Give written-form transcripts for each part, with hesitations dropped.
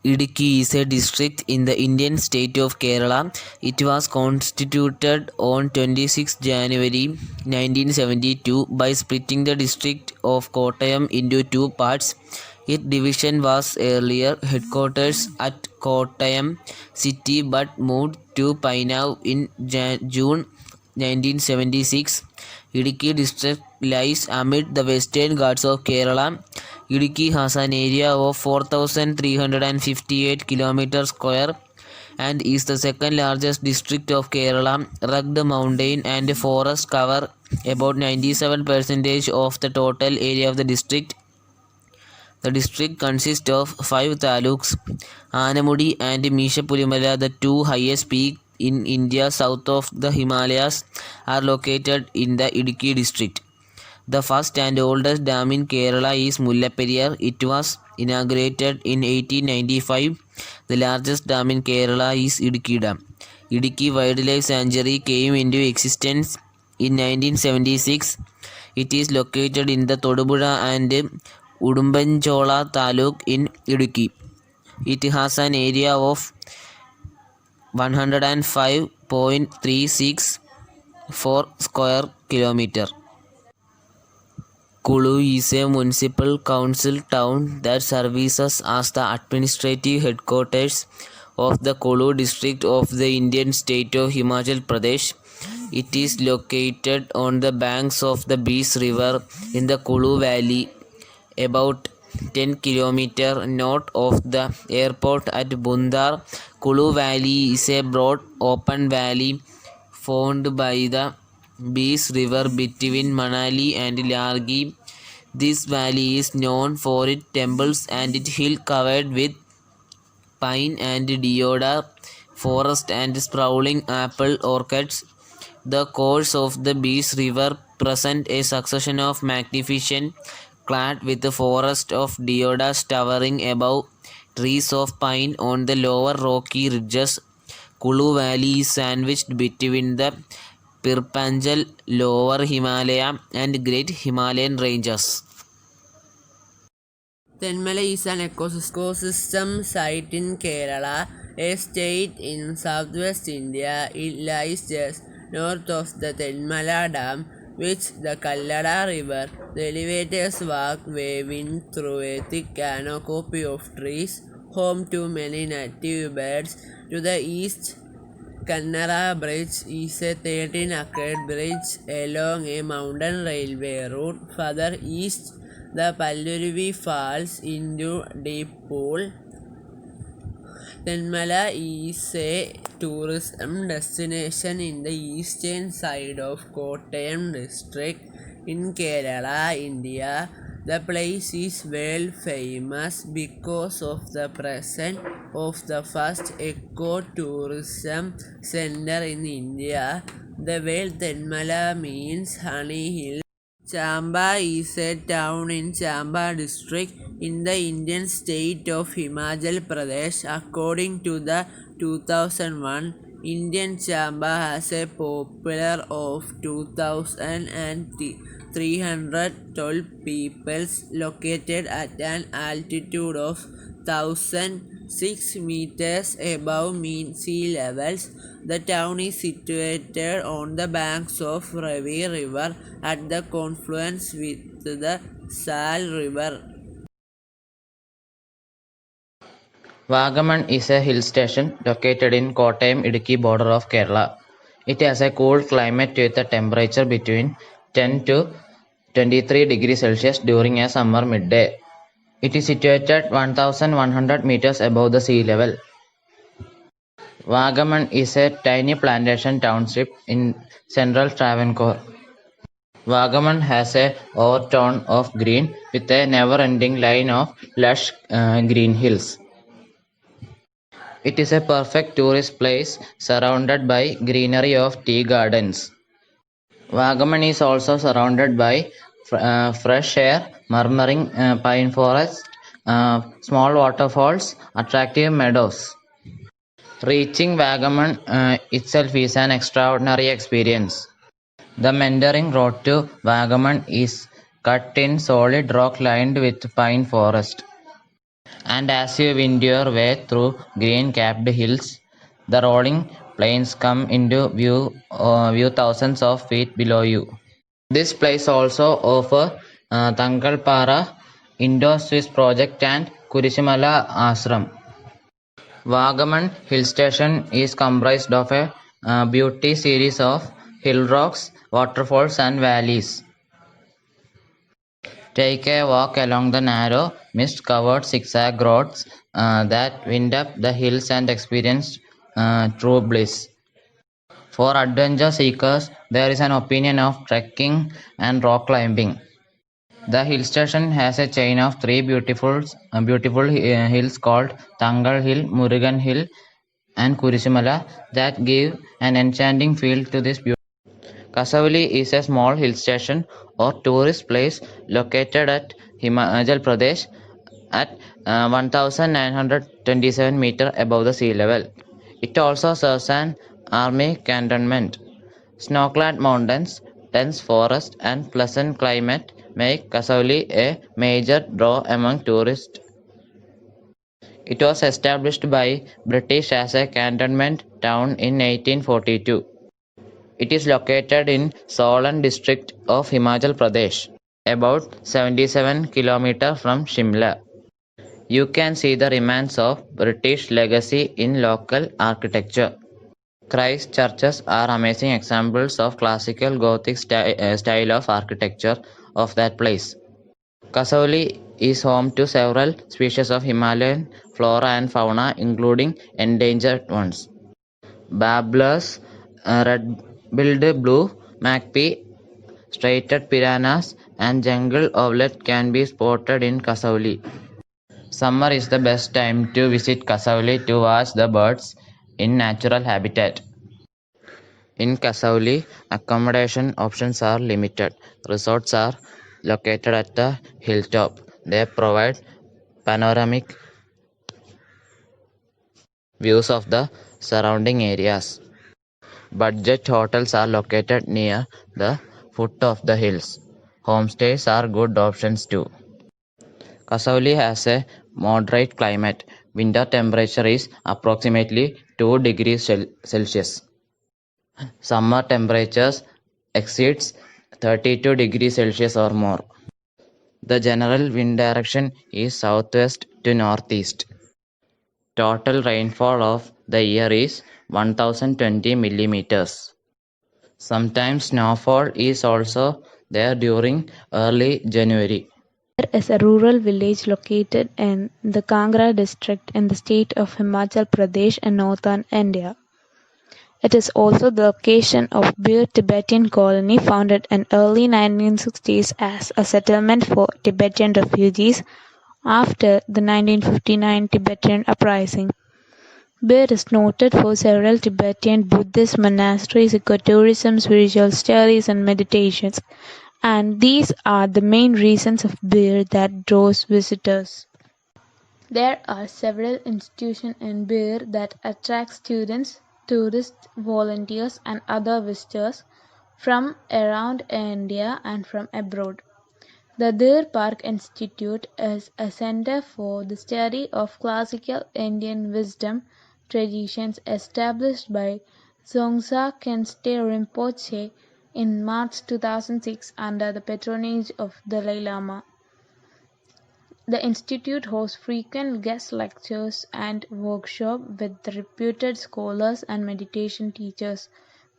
Idukki is a district in the Indian state of Kerala. It was constituted on 26 January 1972 by splitting the district of Kottayam into two parts. Its division was earlier headquarters at Kottayam city but moved to Painav in June 1976. Idukki district lies amid the western Ghats of Kerala. Idukki has an area of 4,358 km square and is the second largest district of Kerala. Rugged mountain and forest cover about 97% of the total area of the district. The district consists of 5 taluks, Anamudi and Meeshapulimala, the two highest peaks in India south of the Himalayas, are located in the Idukki district. The first and oldest dam in Kerala is Mullaperiyar. It was inaugurated in 1895. The largest dam in Kerala is Idukki Dam. Idukki Wildlife Sanctuary came into existence in 1976. It is located in the Todupuzha and Udumbanchola Taluk in Idukki. It has an area of 105.364 square kilometer. Kulu is a municipal council town that serves as the administrative headquarters of the Kulu district of the Indian state of Himachal Pradesh. It is located on the banks of the Beas River in the Kulu Valley, about 10 km north of the airport at Bundar. Kulu Valley is a broad open valley formed by the Beas River between Manali and Largi. This valley is known for its temples and its hill covered with pine and deodar forest and sprawling apple orchards. The course of the Beas River presents a succession of magnificent clad with a forest of deodars towering above trees of pine on the lower rocky ridges. Kulu Valley is sandwiched between the Pirpanjal, Lower Himalaya and Great Himalayan ranges. Tenmala is an ecosystem site in Kerala, a state in southwest India. It lies just north of the Tenmala Dam, which the Kallada River. The elevators walk waving through a thick canopy of trees, home to many native birds. To the east, Kannara Bridge is a 13-acre bridge along a mountain railway route. Further east, the Pallurvi falls into deep pool. Tenmala is a tourism destination in the eastern side of Kottayam district in Kerala, India. The place is world famous because of the presence of the first eco-tourism center in India. The word Tenmala means honey hill. Chamba is a town in Chamba district in the Indian state of Himachal Pradesh. According to the 2001 Indian Chamba has a population of 2,312 people located at an altitude of 1,006 meters above mean sea levels. The town is situated on the banks of Ravi River at the confluence with the Sal River. Vagamon is a hill station located in Kottayam-Idukki border of Kerala. It has a cool climate with a temperature between 10 to 23 degrees Celsius during a summer midday. It is situated 1,100 meters above the sea level. Vagamon is a tiny plantation township in central Travancore. Vagamon has an overtone of green with a never-ending line of lush green hills. It is a perfect tourist place surrounded by greenery of tea gardens. Vagamon is also surrounded by fresh air, murmuring pine forests, small waterfalls, attractive meadows. Reaching Vagamon itself is an extraordinary experience. The meandering road to Vagamon is cut in solid rock lined with pine forest. And as you wind your way through green-capped hills, the rolling plains come into view thousands of feet below you. This place also offers Tangalpara Indo-Swiss project and Kurishimala Ashram. Vagamon Hill Station is comprised of a beauty series of hill rocks, waterfalls and valleys. Take a walk along the narrow, mist-covered zigzag roads that wind up the hills and experience true bliss. For adventure seekers, there is an opinion of trekking and rock climbing. The hill station has a chain of three beautiful hills called Tangal Hill, Murugan Hill, and Kurishimala that give an enchanting feel to this beauty. Kasauli is a small hill station or tourist place located at Himachal Pradesh at 1927 meters above the sea level. It also serves an army cantonment. Snow-clad mountains, dense forest and pleasant climate make Kasauli a major draw among tourists. It was established by British as a cantonment town in 1842. It is located in Solan district of Himachal Pradesh, about 77 kilometers from Shimla. You can see the remains of British legacy in local architecture. Christ churches are amazing examples of classical Gothic style of architecture of that place. Kasauli is home to several species of Himalayan flora and fauna, including endangered ones. Babblers, red-billed blue magpie, striped piranhas, and jungle owlet can be spotted in Kasauli. Summer is the best time to visit Kasauli to watch the birds in natural habitat. In Kasauli, accommodation options are limited. Resorts are located at the hilltop. They provide panoramic views of the surrounding areas. Budget hotels are located near the foot of the hills. Homestays are good options too. Kasauli has a moderate climate. Winter temperature is approximately 2 degrees Celsius. Summer temperatures exceeds 32 degrees Celsius or more. The general wind direction is southwest to northeast. Total rainfall of the year is 1020 millimeters. Sometimes snowfall is also there during early January. There is a rural village located in the Kangra district in the state of Himachal Pradesh in northern India. It is also the location of Bir Tibetan colony founded in early 1960s as a settlement for Tibetan refugees after the 1959 Tibetan uprising. Bir is noted for several Tibetan Buddhist monasteries, ecotourism, spiritual studies and meditations, and these are the main reasons of Bir that draws visitors. There are several institutions in Bir that attract students, tourists, volunteers and other visitors from around India and from abroad. The Deer Park Institute is a center for the study of classical Indian wisdom traditions established by Dzongsa Khyentse Rinpoche in March 2006 under the patronage of Dalai Lama. The institute hosts frequent guest lectures and workshops with reputed scholars and meditation teachers.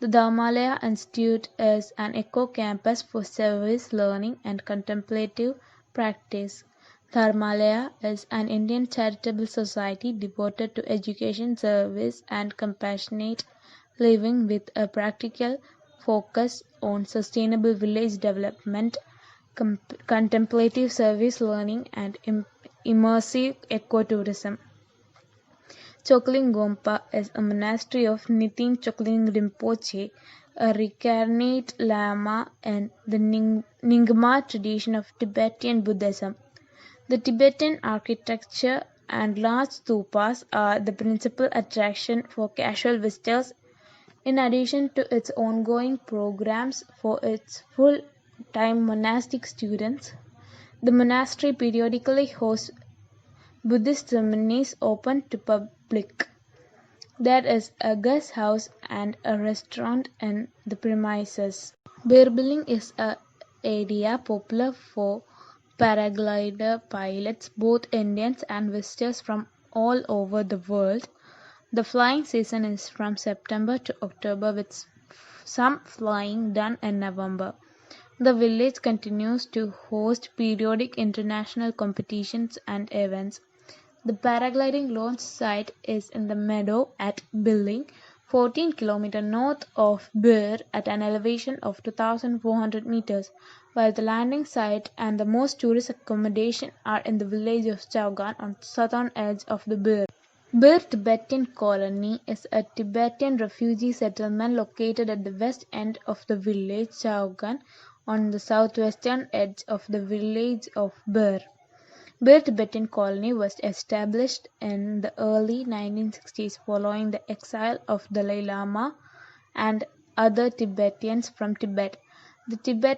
The Dharmalaya Institute is an eco-campus for service learning and contemplative practice. Dharmalaya is an Indian charitable society devoted to education, service and compassionate living with a practical focus on sustainable village development, contemplative service learning and immersive ecotourism. Chokling Gompa is a monastery of Nitin Chokling Rinpoche, a reincarnate Lama in the Nyingma tradition of Tibetan Buddhism. The Tibetan architecture and large stupas are the principal attraction for casual visitors, in addition to its ongoing programs for its full-time monastic students. The monastery periodically hosts Buddhist ceremonies open to public. There is a guest house and a restaurant in the premises. Birbiling is an area popular for paraglider pilots, both Indians and visitors from all over the world. The flying season is from September to October, with some flying done in November. The village continues to host periodic international competitions and events. The paragliding launch site is in the meadow at Billing, 14 km north of Bir at an elevation of 2,400 meters, while the landing site and the most tourist accommodation are in the village of Chaugan on the southern edge of the Bir. Bir Tibetan Colony is a Tibetan refugee settlement located at the west end of the village Chaugan on the southwestern edge of the village of Bir. Bir Tibetan Colony was established in the early 1960s following the exile of Dalai Lama and other Tibetans from Tibet. The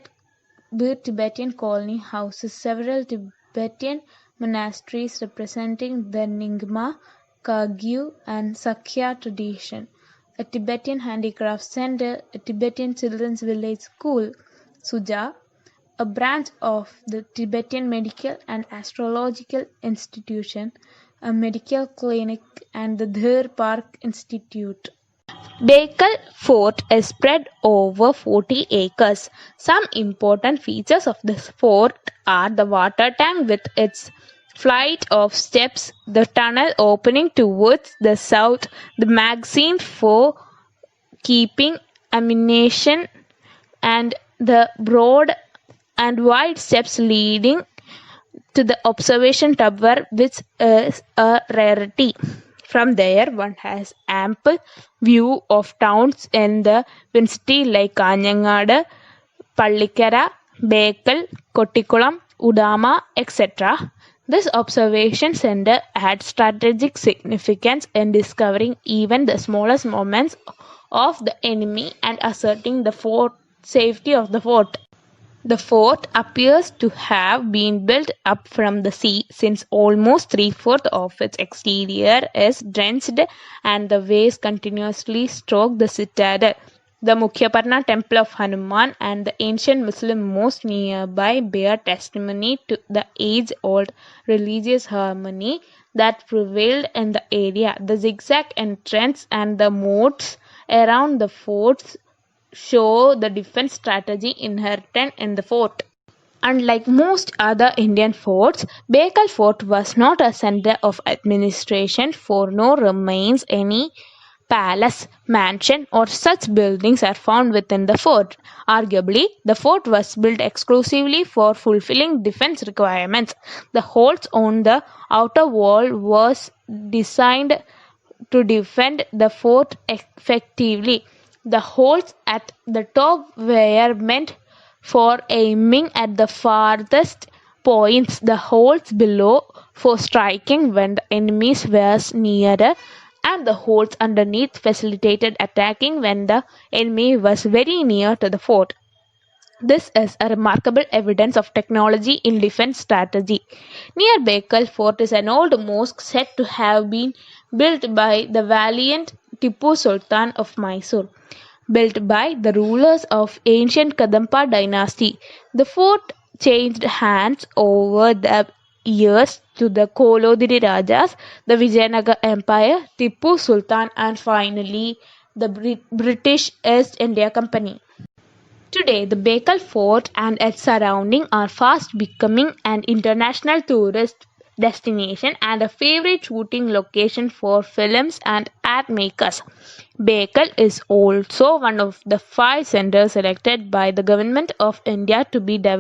Bir Tibetan Colony houses several Tibetan monasteries representing the Nyingma, Kagyu, and Sakya tradition, a Tibetan handicraft center, a Tibetan children's village school, Suja, a branch of the Tibetan Medical and Astrological Institution, a medical clinic, and the Dhir Park Institute. Baikal Fort is spread over 40 acres. Some important features of this fort are the water tank with its flight of steps, the tunnel opening towards the south, the magazine for keeping ammunition, and the broad and wide steps leading to the observation tower, which is a rarity. From there, one has ample view of towns in the vicinity like Kanjangad, Pallikara, Bekal, Kottikulam, Udama, etc. This observation center had strategic significance in discovering even the smallest movements of the enemy and asserting the safety of the fort. The fort appears to have been built up from the sea, since almost three-fourths of its exterior is drenched and the waves continuously stroke the citadel. The Mukhaparna temple of Hanuman and the ancient Muslim mosque nearby bear testimony to the age-old religious harmony that prevailed in the area. The zigzag entrance and the moats around the forts show the defense strategy inherent in the fort. Unlike most other Indian forts, Baikal Fort was not a center of administration, for no remains any palace, mansion, or such buildings are found within the fort. Arguably, the fort was built exclusively for fulfilling defense requirements. The holes on the outer wall was designed to defend the fort effectively. The holes at the top were meant for aiming at the farthest points, the holes below for striking when the enemies were nearer, and the holes underneath facilitated attacking when the enemy was very near to the fort. This is a remarkable evidence of technology in defense strategy. Near Baikal Fort is an old mosque said to have been built by the valiant Tipu Sultan of Mysore. Built by the rulers of ancient Kadampa dynasty, the fort changed hands over the years to the Kolodiri Rajas, the Vijayanagar Empire, Tipu Sultan, and finally the British East India Company. Today, the Baikal Fort and its surroundings are fast becoming an international tourist destination and a favorite shooting location for films and art makers. Baikal is also one of the 5 centers selected by the Government of India to be developed